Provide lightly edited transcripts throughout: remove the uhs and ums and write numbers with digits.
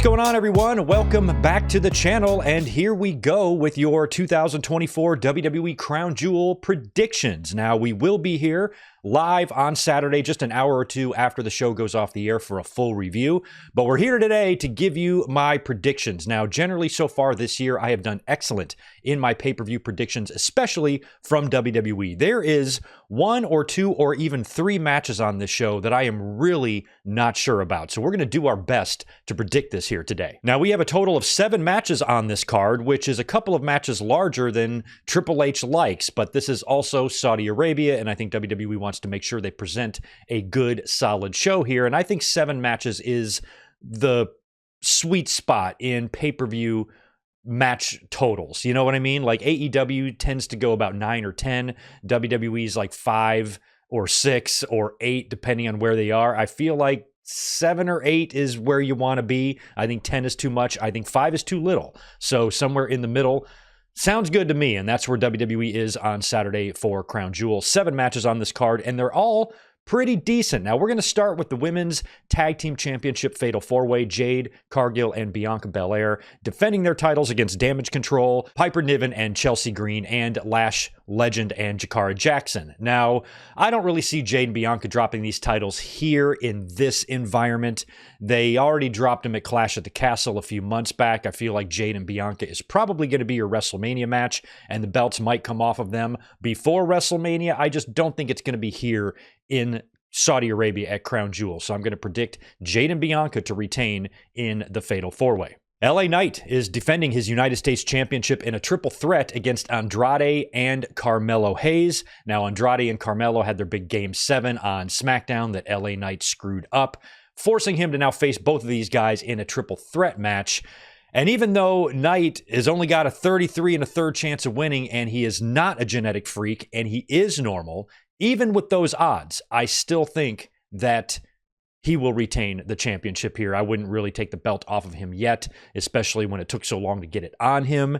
What's going on, everyone? Welcome back to the channel, and here we go with your 2024 WWE Crown Jewel predictions. Now, we will be here live on Saturday, just an hour or two after the show goes off the air for a full review, but we're here today to give you my predictions. Now, generally so far this year, I have done excellent in my pay-per-view predictions, especially from WWE. There is one or two or even three matches on this show that I am really not sure about, so we're going to do our best to predict this here today. Now, we have a total of 7 matches on this card, which is a couple of matches larger than Triple H likes, but this is also Saudi Arabia, and I think WWE wants to make sure they present a good, solid show here, and I think 7 matches is the sweet spot in pay-per-view match totals. You know what I mean? Like AEW tends to go about 9 or 10. WWE's like 5 or 6 or 8, depending on where they are. I feel like 7 or 8 is where you want to be. I think 10 is too much. I think 5 is too little. So somewhere in the middle sounds good to me, and that's where WWE is on Saturday for Crown Jewel. 7 matches on this card, and they're all pretty decent. Now, we're going to start with the Women's Tag Team Championship Fatal 4-Way. Jade Cargill and Bianca Belair defending their titles against Damage Control, Piper Niven and Chelsea Green, and Lash Legend and Jakara Jackson. Now, I don't really see Jade and Bianca dropping these titles here in this environment. They already dropped them at Clash at the Castle a few months back. I feel like Jade and Bianca is probably going to be your WrestleMania match, and the belts might come off of them before WrestleMania. I just don't think it's going to be here in Saudi Arabia at Crown Jewel. So I'm going to predict Jade and Bianca to retain in the Fatal 4-Way. LA Knight is defending his United States Championship in a triple threat against Andrade and Carmelo Hayes. Now, Andrade and Carmelo had their big Game 7 on SmackDown that LA Knight screwed up, forcing him to now face both of these guys in a triple threat match. And even though Knight has only got a 33 1/3 chance of winning, and he is not a genetic freak, and he is normal, even with those odds, I still think that he will retain the championship here. I wouldn't really take the belt off of him yet, especially when it took so long to get it on him.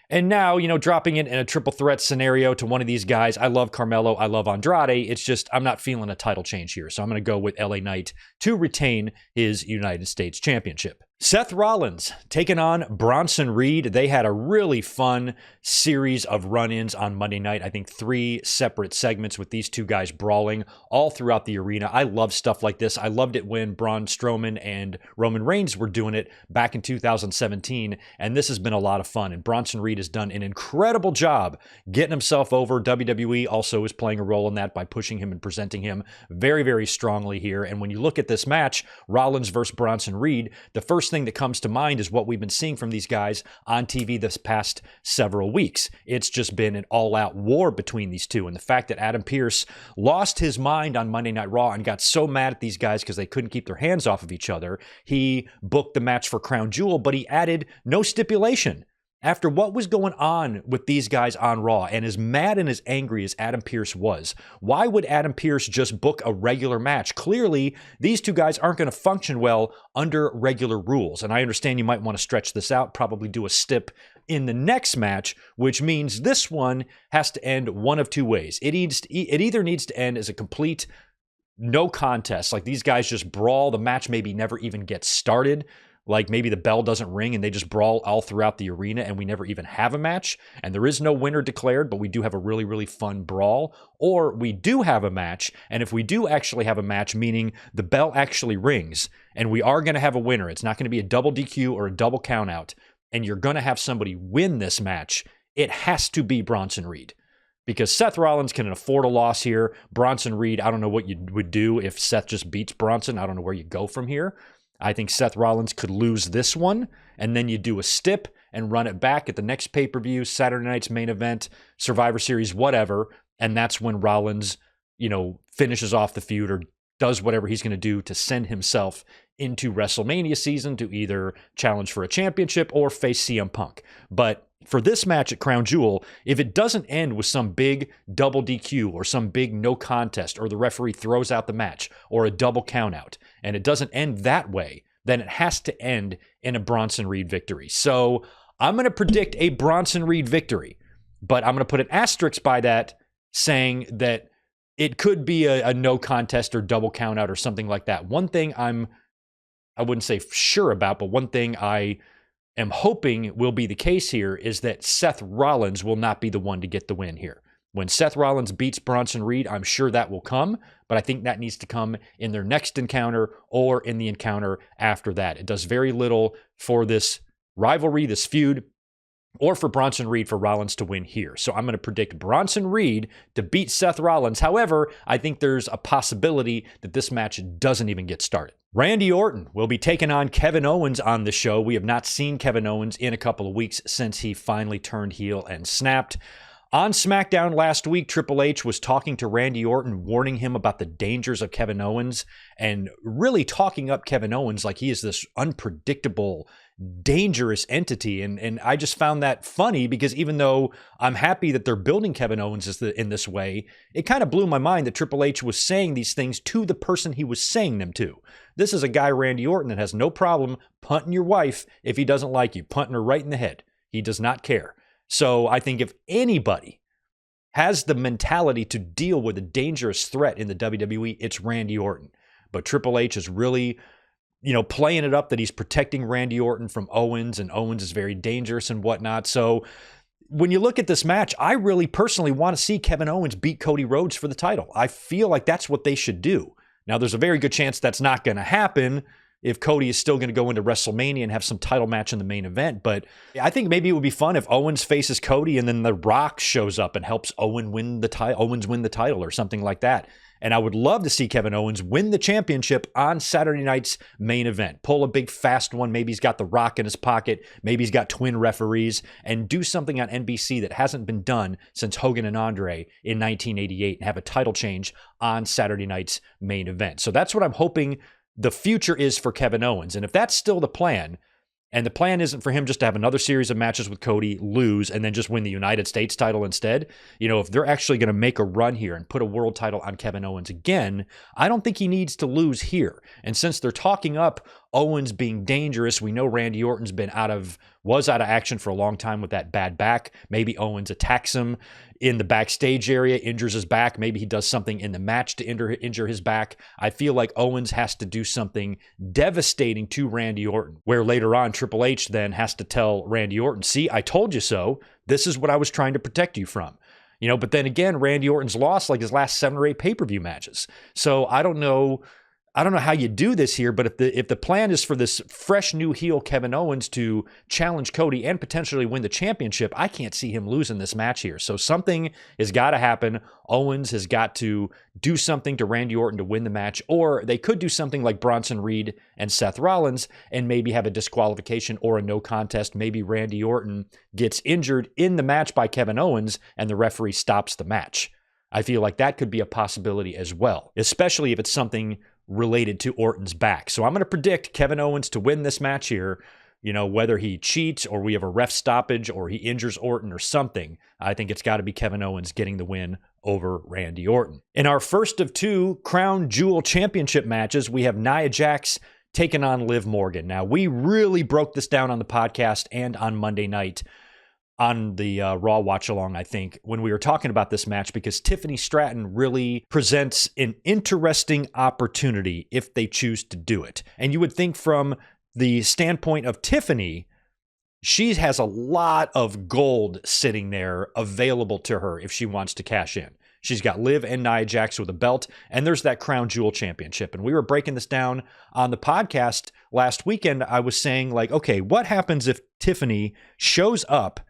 And now, you know, dropping it in a triple threat scenario to one of these guys, I love Carmelo, I love Andrade. It's just, I'm not feeling a title change here. So I'm going to go with LA Knight to retain his United States Championship. Seth Rollins taking on Bronson Reed. They had a really fun series of run-ins on Monday night. I think 3 separate segments with these two guys brawling all throughout the arena. I love stuff like this. I loved it when Braun Strowman and Roman Reigns were doing it back in 2017, and this has been a lot of fun. And Bronson Reed has done an incredible job getting himself over. WWE also is playing a role in that by pushing him and presenting him very, very strongly here. And when you look at this match, Rollins versus Bronson Reed, the first thing that comes to mind is what we've been seeing from these guys on TV this past several weeks. It's just been an all-out war between these two, and the fact that Adam Pearce lost his mind on Monday Night Raw and got so mad at these guys because they couldn't keep their hands off of each other, he booked the match for Crown Jewel, but he added no stipulation. After what was going on with these guys on Raw, and as mad and as angry as Adam Pearce was, why would Adam Pearce just book a regular match? Clearly, these two guys aren't going to function well under regular rules. And I understand you might want to stretch this out, probably do a stip in the next match, which means this one has to end one of 2 ways. It either needs to end as a complete no contest, like these guys just brawl, the match maybe never even gets started, like maybe the bell doesn't ring and they just brawl all throughout the arena and we never even have a match and there is no winner declared, but we do have a really, really fun brawl. Or we do have a match, and if we do actually have a match, meaning the bell actually rings and we are going to have a winner, it's not going to be a double DQ or a double count out, and you're going to have somebody win this match, it has to be Bronson Reed. Because Seth Rollins can afford a loss here. Bronson Reed, I don't know what you would do if Seth just beats Bronson. I don't know where you go from here. I think Seth Rollins could lose this one, and then you do a stip and run it back at the next pay-per-view, Saturday night's main event, Survivor Series, whatever, and that's when Rollins, you know, finishes off the feud or does whatever he's going to do to send himself into WrestleMania season to either challenge for a championship or face CM Punk. But for this match at Crown Jewel, if it doesn't end with some big double DQ or some big no contest or the referee throws out the match or a double countout, and it doesn't end that way, then it has to end in a Bronson Reed victory. So I'm going to predict a Bronson Reed victory, but I'm going to put an asterisk by that saying that it could be a no contest or double countout or something like that. One thing I'm I wouldn't say sure about, but one thing I am hoping will be the case here is that Seth Rollins will not be the one to get the win here. When Seth Rollins beats Bronson Reed, I'm sure that will come, but I think that needs to come in their next encounter or in the encounter after that. It does very little for this rivalry, this feud, or for Bronson Reed for Rollins to win here. So I'm going to predict Bronson Reed to beat Seth Rollins. However, I think there's a possibility that this match doesn't even get started. Randy Orton will be taking on Kevin Owens on the show. We have not seen Kevin Owens in a couple of weeks since he finally turned heel and snapped. On SmackDown last week, Triple H was talking to Randy Orton, warning him about the dangers of Kevin Owens and really talking up Kevin Owens like he is this unpredictable, dangerous entity. And I just found that funny because even though I'm happy that they're building Kevin Owens in this way, it kind of blew my mind that Triple H was saying these things to the person he was saying them to. This is a guy, Randy Orton, that has no problem punting your wife if he doesn't like you, punting her right in the head. He does not care. So I think if anybody has the mentality to deal with a dangerous threat in the WWE, it's Randy Orton. But Triple H is really, playing it up that he's protecting Randy Orton from Owens, and Owens is very dangerous and whatnot. So when you look at this match, I really personally want to see Kevin Owens beat Cody Rhodes for the title. I feel like that's what they should do. Now, there's a very good chance that's not going to happen if Cody is still going to go into WrestleMania and have some title match in the main event. But I think maybe it would be fun if Owens faces Cody and then The Rock shows up and helps Owens win the title or something like that. And I would love to see Kevin Owens win the championship on Saturday night's main event. Pull a big fast one. Maybe he's got The Rock in his pocket. Maybe he's got twin referees, and do something on NBC that hasn't been done since Hogan and Andre in 1988 and have a title change on Saturday night's main event. So that's what I'm hoping the future is for Kevin Owens. And if that's still the plan, and the plan isn't for him just to have another series of matches with Cody, lose, and then just win the United States title instead, if they're actually going to make a run here and put a world title on Kevin Owens again, I don't think he needs to lose here. And since they're talking up Owens being dangerous, we know Randy Orton's was out of action for a long time with that bad back. Maybe Owens attacks him in the backstage area, injures his back. Maybe he does something in the match to injure his back. I feel like Owens has to do something devastating to Randy Orton, where later on Triple H then has to tell Randy Orton, see, I told you so. This is what I was trying to protect you from. But then again, Randy Orton's lost like his last 7 or 8 pay-per-view matches. So I don't know how you do this here, but if the plan is for this fresh new heel Kevin Owens to challenge Cody and potentially win the championship, I can't see him losing this match here. So something has got to happen. Owens has got to do something to Randy Orton to win the match, or they could do something like Bronson Reed and Seth Rollins and maybe have a disqualification or a no contest. Maybe Randy Orton gets injured in the match by Kevin Owens and the referee stops the match. I feel like that could be a possibility as well, especially if it's something related to Orton's back. So I'm going to predict Kevin Owens to win this match here. Whether he cheats or we have a ref stoppage or he injures Orton or something, I think it's got to be Kevin Owens getting the win over Randy Orton. In our first of 2 Crown Jewel Championship matches, we have Nia Jax taking on Liv Morgan. Now, we really broke this down on the podcast and on Monday night on the Raw watch along, I think, when we were talking about this match, because Tiffany Stratton really presents an interesting opportunity if they choose to do it. And you would think from the standpoint of Tiffany, she has a lot of gold sitting there available to her if she wants to cash in. She's got Liv and Nia Jax with a belt, and there's that Crown Jewel Championship. And we were breaking this down on the podcast last weekend. I was saying, okay, what happens if Tiffany shows up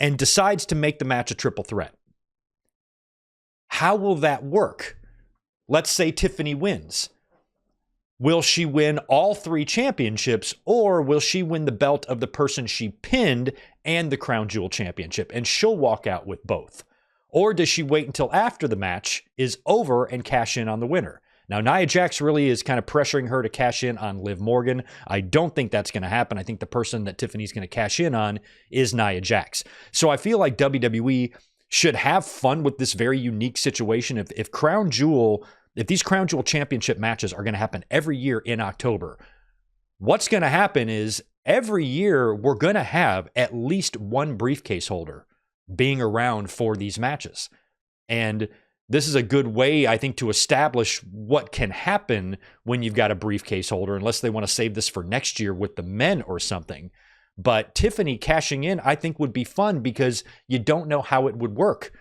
and decides to make the match a triple threat? How will that work? Let's say Tiffany wins. Will she win all 3 championships, or will she win the belt of the person she pinned and the Crown Jewel Championship, and she'll walk out with both? Or does she wait until after the match is over and cash in on the winner? Now, Nia Jax really is kind of pressuring her to cash in on Liv Morgan. I don't think that's going to happen. I think the person that Tiffany's going to cash in on is Nia Jax. So I feel like WWE should have fun with this very unique situation. If these Crown Jewel Championship matches are going to happen every year in October, what's going to happen is every year we're going to have at least one briefcase holder being around for these matches. And this is a good way, I think, to establish what can happen when you've got a briefcase holder, unless they want to save this for next year with the men or something. But Tiffany cashing in, I think, would be fun because you don't know how it would work.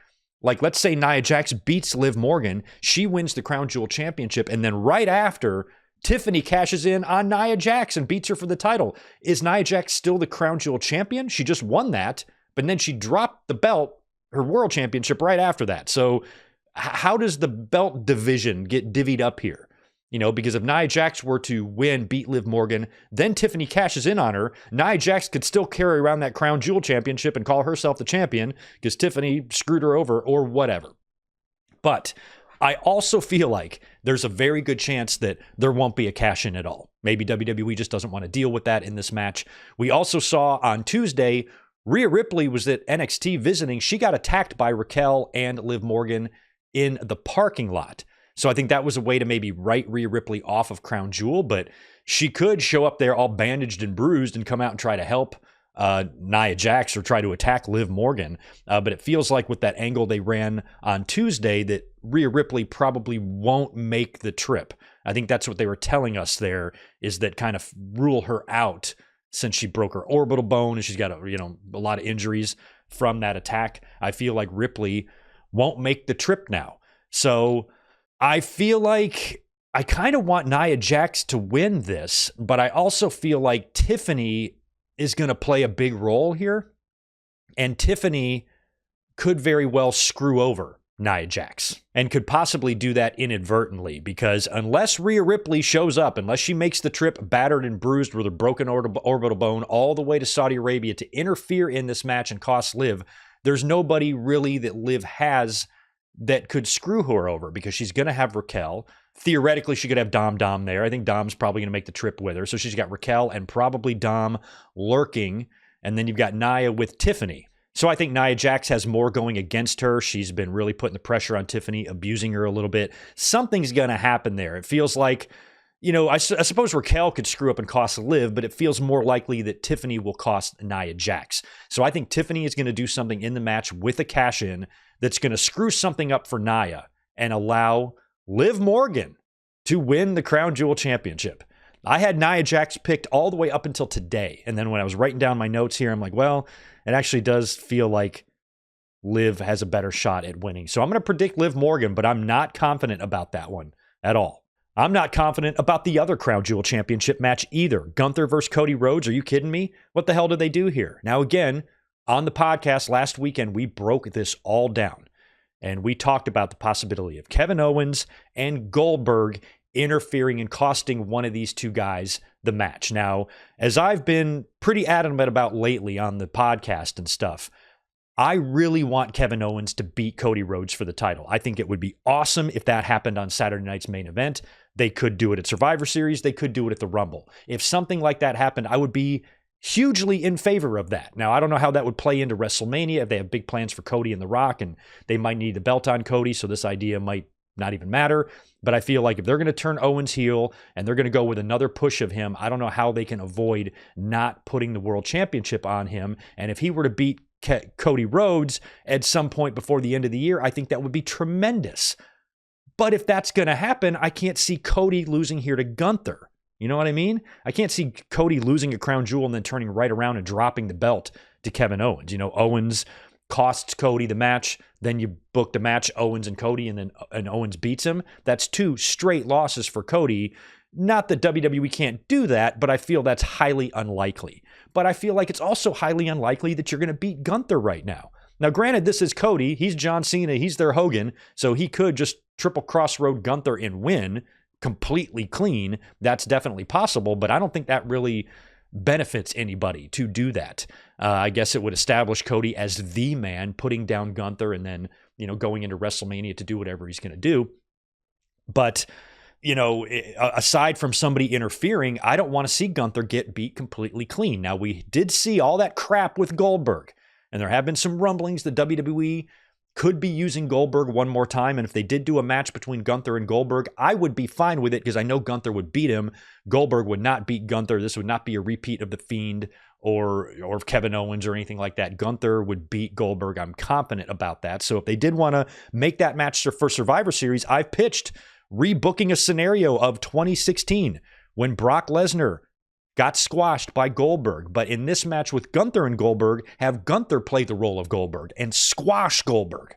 Like, let's say Nia Jax beats Liv Morgan, she wins the Crown Jewel Championship, and then right after, Tiffany cashes in on Nia Jax and beats her for the title. Is Nia Jax still the Crown Jewel Champion? She just won that, but then she dropped the belt, her World Championship, right after that. So how does the belt division get divvied up here? You know, because if Nia Jax were to win, beat Liv Morgan, then Tiffany cashes in on her, Nia Jax could still carry around that Crown Jewel Championship and call herself the champion because Tiffany screwed her over or whatever. But I also feel like there's a very good chance that there won't be a cash-in at all. Maybe WWE just doesn't want to deal with that in this match. We also saw on Tuesday, Rhea Ripley was at NXT visiting. She got attacked by Raquel and Liv Morgan in the parking lot. So I think that was a way to maybe write Rhea Ripley off of Crown Jewel, but she could show up there all bandaged and bruised and come out and try to help Nia Jax or try to attack Liv Morgan. But it feels like with that angle they ran on Tuesday that Rhea Ripley probably won't make the trip. I think that's what they were telling us there, is that kind of rule her out since she broke her orbital bone and she's got a lot of injuries from that attack. I feel like Ripley won't make the trip now. So I feel like I kind of want Nia Jax to win this, but I also feel like Tiffany is going to play a big role here, and Tiffany could very well screw over Nia Jax and could possibly do that inadvertently, because unless Rhea Ripley shows up, unless she makes the trip battered and bruised with a broken orbital bone all the way to Saudi Arabia to interfere in this match and cost Liv, there's nobody really that Liv has that could screw her over, because she's going to have Raquel. Theoretically, she could have Dom there. I think Dom's probably going to make the trip with her. So she's got Raquel and probably Dom lurking. And then you've got Nia with Tiffany. So I think Nia Jax has more going against her. She's been really putting the pressure on Tiffany, abusing her a little bit. Something's going to happen there. It feels like, I suppose Raquel could screw up and cost Liv, but it feels more likely that Tiffany will cost Nia Jax. So I think Tiffany is going to do something in the match with a cash-in that's going to screw something up for Nia and allow Liv Morgan to win the Crown Jewel Championship. I had Nia Jax picked all the way up until today. And then when I was writing down my notes here, I'm like, well, it actually does feel like Liv has a better shot at winning. So I'm going to predict Liv Morgan, but I'm not confident about that one at all. I'm not confident about the other Crown Jewel Championship match either. Gunther versus Cody Rhodes. Are you kidding me? What the hell did they do here? Now, again, on the podcast last weekend, we broke this all down, and we talked about the possibility of Kevin Owens and Goldberg interfering and costing one of these two guys the match. Now, as I've been pretty adamant about lately on the podcast and stuff, I really want Kevin Owens to beat Cody Rhodes for the title. I think it would be awesome if that happened on Saturday night's main event. They could do it at Survivor Series. They could do it at the Rumble. If something like that happened, I would be hugely in favor of that. Now, I don't know how that would play into WrestleMania, if they have big plans for Cody and The Rock, and they might need the belt on Cody, so this idea might not even matter. But I feel like if they're going to turn Owens heel and they're going to go with another push of him, I don't know how they can avoid not putting the World Championship on him. And if he were to beat Cody Rhodes at some point before the end of the year, I think that would be tremendous. But if that's going to happen, I can't see Cody losing here to Gunther. You know what I mean? I can't see Cody losing a crown jewel and then turning right around and dropping the belt to Kevin Owens. Owens costs Cody the match, then you booked a match, Owens and Cody, and then Owens beats him. That's 2 straight losses for Cody. Not that WWE can't do that, but I feel that's highly unlikely. But I feel like it's also highly unlikely that you're going to beat Gunther right now. Now, granted, this is Cody. He's John Cena. He's their Hogan. So he could just triple crossroad Gunther and win completely clean. That's definitely possible, but I don't think that really benefits anybody to do that. I guess it would establish Cody as the man, putting down Gunther and then, going into WrestleMania to do whatever he's going to do. But, aside from somebody interfering, I don't want to see Gunther get beat completely clean. Now, we did see all that crap with Goldberg, and there have been some rumblings that WWE could be using Goldberg one more time. And if they did do a match between Gunther and Goldberg, I would be fine with it because I know Gunther would beat him. Goldberg would not beat Gunther. This would not be a repeat of The Fiend or Kevin Owens or anything like that. Gunther would beat Goldberg. I'm confident about that. So if they did want to make that match for Survivor Series, I've pitched rebooking a scenario of 2016 when Brock Lesnar got squashed by Goldberg. But in this match with Gunther and Goldberg, have Gunther play the role of Goldberg and squash Goldberg.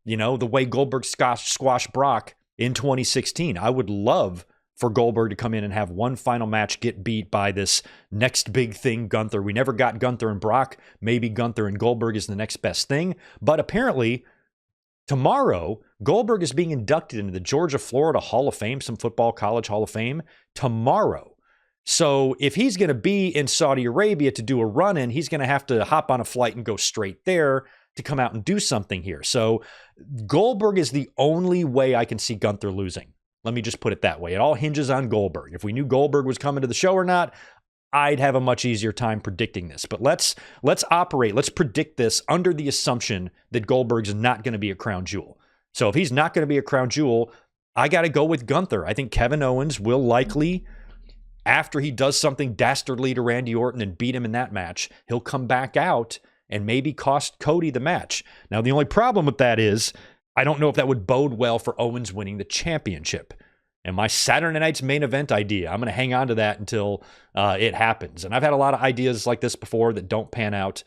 You know, the way Goldberg squashed Brock in 2016. I would love for Goldberg to come in and have one final match, get beat by this next big thing, Gunther. We never got Gunther and Brock. Maybe Gunther and Goldberg is the next best thing. But apparently, tomorrow, Goldberg is being inducted into the Georgia-Florida Hall of Fame, some football college Hall of Fame, tomorrow. So if he's going to be in Saudi Arabia to do a run-in, he's going to have to hop on a flight and go straight there to come out and do something here. So Goldberg is the only way I can see Gunther losing. Let me just put it that way. It all hinges on Goldberg. If we knew Goldberg was coming to the show or not, I'd have a much easier time predicting this. But let's predict this under the assumption that Goldberg's not going to be a crown jewel. So if he's not going to be a crown jewel, I got to go with Gunther. I think Kevin Owens will likely, after he does something dastardly to Randy Orton and beat him in that match, he'll come back out and maybe cost Cody the match. Now, the only problem with that is I don't know if that would bode well for Owens winning the championship. And my Saturday night's main event idea, I'm going to hang on to that until it happens. And I've had a lot of ideas like this before that don't pan out.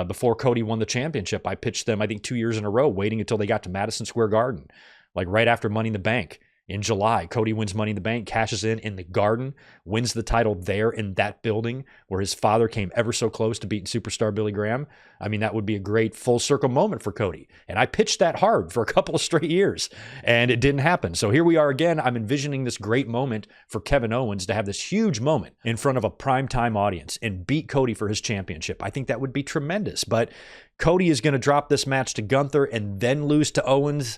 Before Cody won the championship, I pitched them, I think, 2 years in a row, waiting until they got to Madison Square Garden, like right after Money in the Bank. In July, Cody wins Money in the Bank, cashes in the Garden, wins the title there in that building where his father came ever so close to beating superstar Billy Graham. I mean, that would be a great full circle moment for Cody. And I pitched that hard for a couple of straight years, and it didn't happen. So here we are again. I'm envisioning this great moment for Kevin Owens to have this huge moment in front of a primetime audience and beat Cody for his championship. I think that would be tremendous. But Cody is going to drop this match to Gunther and then lose to Owens.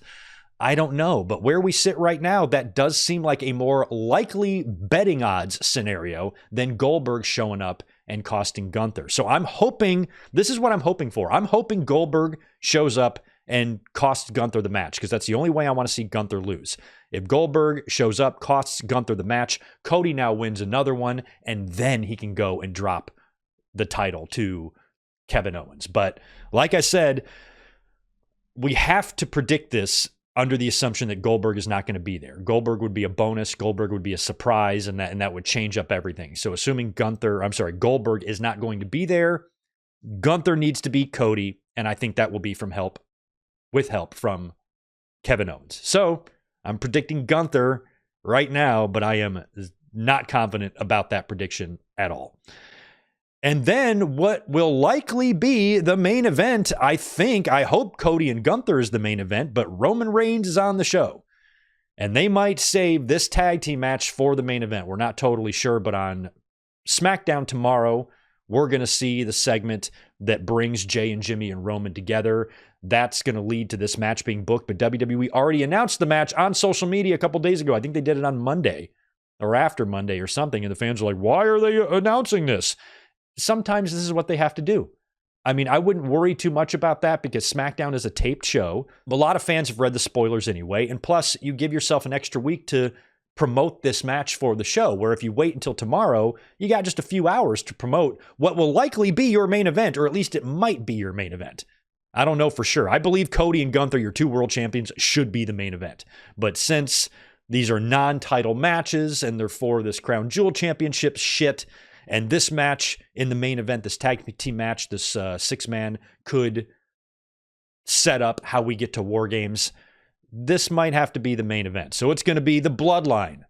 I don't know, but where we sit right now, that does seem like a more likely betting odds scenario than Goldberg showing up and costing Gunther. So I'm hoping, this is what I'm hoping for. I'm hoping Goldberg shows up and costs Gunther the match, because that's the only way I want to see Gunther lose. If Goldberg shows up, costs Gunther the match, Cody now wins another one, and then he can go and drop the title to Kevin Owens. But like I said, we have to predict this under the assumption that Goldberg is not going to be there. Goldberg would be a bonus. Goldberg would be a surprise, and that would change up everything. So assuming Goldberg is not going to be there, Gunther needs to beat Cody, and I think that will be with help from Kevin Owens. So I'm predicting Gunther right now, but I am not confident about that prediction at all. And then what will likely be the main event, I hope Cody and Gunther is the main event, but Roman Reigns is on the show. And they might save this tag team match for the main event. We're not totally sure, but on SmackDown tomorrow, we're going to see the segment that brings Jay and Jimmy and Roman together. That's going to lead to this match being booked, but WWE already announced the match on social media a couple days ago. I think they did it on Monday or after Monday or something, and the fans are like, why are they announcing this? Sometimes this is what they have to do. I mean, I wouldn't worry too much about that because SmackDown is a taped show. A lot of fans have read the spoilers anyway. And plus, you give yourself an extra week to promote this match for the show, where if you wait until tomorrow, you got just a few hours to promote what will likely be your main event, or at least it might be your main event. I don't know for sure. I believe Cody and Gunther, your two world champions, should be the main event. But since these are non-title matches and they're for this Crown Jewel Championship shit, and this match in the main event, this tag team match, this six-man could set up how we get to War Games. This might have to be the main event. So it's going to be the Bloodline.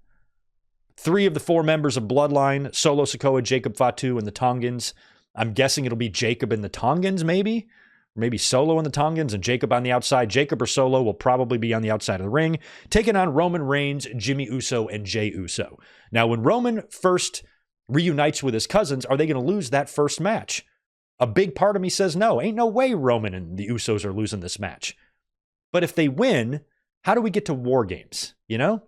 3 of the 4 members of Bloodline, Solo Sikoa, Jacob Fatu, and the Tongans. I'm guessing it'll be Jacob and the Tongans, maybe? Maybe Solo and the Tongans and Jacob on the outside. Jacob or Solo will probably be on the outside of the ring, taking on Roman Reigns, Jimmy Uso, and Jey Uso. Now, when Roman first reunites with his cousins, are they going to lose that first match? A big part of me says no. Ain't no way Roman and the Usos are losing this match. But if they win, how do we get to War Games, you know?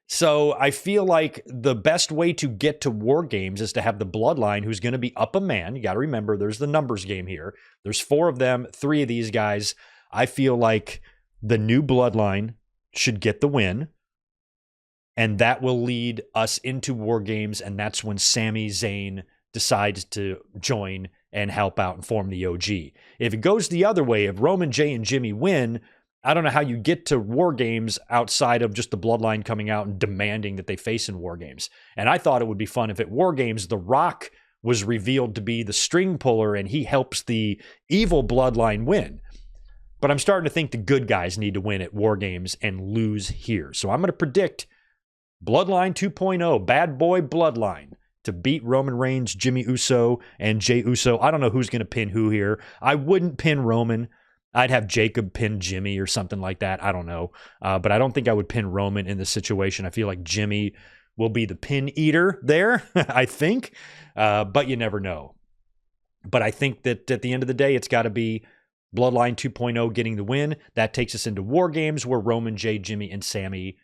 So I feel like the best way to get to War Games is to have the Bloodline, who's going to be up a man. You got to remember, there's the numbers game here. There's 4 of them, 3 of these guys. I feel like the new Bloodline should get the win. And that will lead us into War Games, and that's when Sami Zayn decides to join and help out and form the OG. If it goes the other way, if Roman, Jay, and Jimmy win, I don't know how you get to War Games outside of just the Bloodline coming out and demanding that they face in War Games. And I thought it would be fun if at War Games, The Rock was revealed to be the string puller and he helps the evil Bloodline win. But I'm starting to think the good guys need to win at War Games and lose here. So I'm going to predict Bloodline 2.0, Bad Boy Bloodline, to beat Roman Reigns, Jimmy Uso, and Jey Uso. I don't know who's going to pin who here. I wouldn't pin Roman. I'd have Jacob pin Jimmy or something like that. I don't know. But I don't think I would pin Roman in this situation. I feel like Jimmy will be the pin eater there, I think. But you never know. But I think that at the end of the day, it's got to be Bloodline 2.0 getting the win. That takes us into War Games where Roman, Jay, Jimmy, and Sammy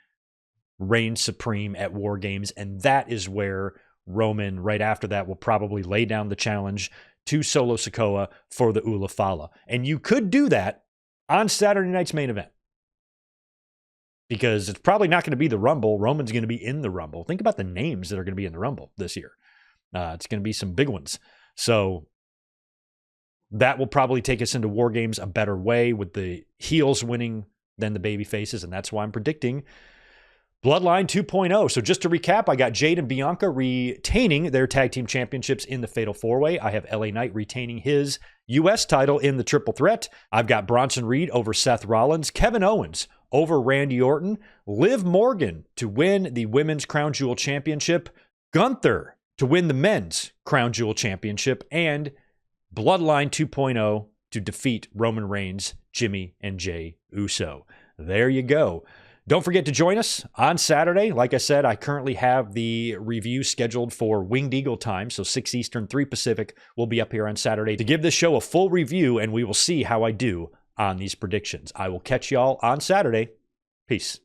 reign supreme at War Games. And that is where Roman, right after that, will probably lay down the challenge to Solo Sikoa for the Ula Fala. And you could do that on Saturday night's main event. Because it's probably not going to be the Rumble. Roman's going to be in the Rumble. Think about the names that are going to be in the Rumble this year. It's going to be some big ones. So that will probably take us into War Games a better way with the heels winning than the baby faces. And that's why I'm predicting Bloodline 2.0. So just to recap, I got Jade and Bianca retaining their tag team championships in the Fatal 4-Way. I have LA Knight retaining his U.S. title in the Triple Threat. I've got Bronson Reed over Seth Rollins, Kevin Owens over Randy Orton, Liv Morgan to win the Women's Crown Jewel Championship, Gunther to win the Men's Crown Jewel Championship, and Bloodline 2.0 to defeat Roman Reigns, Jimmy, and Jey Uso. There you go. Don't forget to join us on Saturday. Like I said, I currently have the review scheduled for Winged Eagle time, so 6 Eastern, 3 Pacific. We'll be up here on Saturday to give this show a full review, and we will see how I do on these predictions. I will catch y'all on Saturday. Peace.